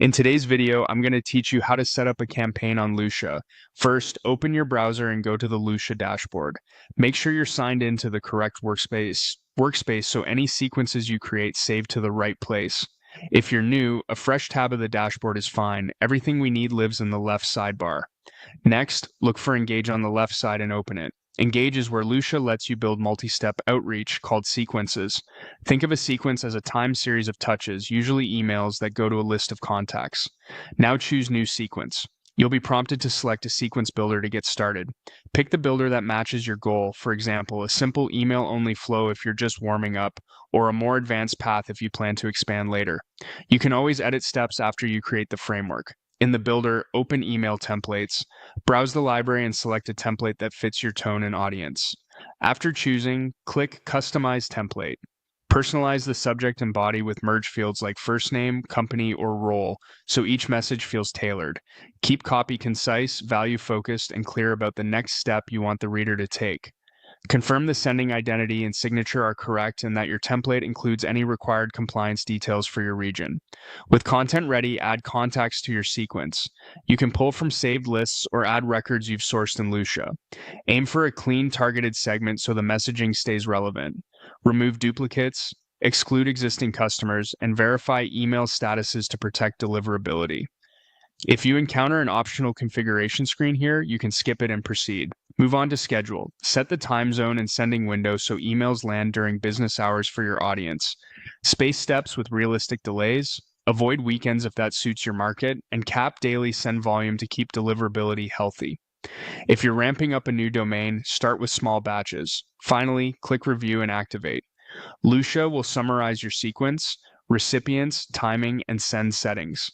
In today's video, I'm going to teach you how to set up a campaign on Lusha. First, open your browser and go to the Lusha dashboard. Make sure you're signed into the correct workspace so any sequences you create save to the right place. If you're new, a fresh tab of the dashboard is fine. Everything we need lives in the left sidebar. Next, look for Engage on the left side and open it. Engage is where Lusha lets you build multi-step outreach called sequences. Think of a sequence as a time series of touches, usually emails that go to a list of contacts. Now choose New Sequence. You'll be prompted to select a sequence builder to get started. Pick the builder that matches your goal, for example, a simple email-only flow if you're just warming up, or a more advanced path if you plan to expand later. You can always edit steps after you create the framework. In the builder, open email templates. Browse the library and select a template that fits your tone and audience. After choosing, click Customize Template. Personalize the subject and body with merge fields like first name, company, or role, so each message feels tailored. Keep copy concise, value-focused, and clear about the next step you want the reader to take. Confirm the sending identity and signature are correct and that your template includes any required compliance details for your region. With content ready, add contacts to your sequence. You can pull from saved lists or add records you've sourced in Lusha. Aim for a clean, targeted segment so the messaging stays relevant. Remove duplicates, exclude existing customers, and verify email statuses to protect deliverability. If you encounter an optional configuration screen here, you can skip it and proceed. Move on to schedule. Set the time zone and sending window so emails land during business hours for your audience. Space steps with realistic delays. Avoid weekends if that suits your market, and cap daily send volume to keep deliverability healthy. If you're ramping up a new domain, start with small batches. Finally, click Review and activate. Lusha will summarize your sequence, recipients, timing, and send settings.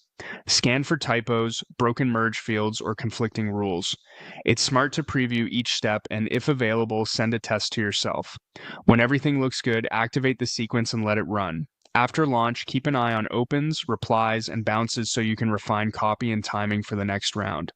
Scan for typos, broken merge fields, or conflicting rules. It's smart to preview each step and, if available, send a test to yourself. When everything looks good, activate the sequence and let it run. After launch, keep an eye on opens, replies, and bounces so you can refine copy and timing for the next round.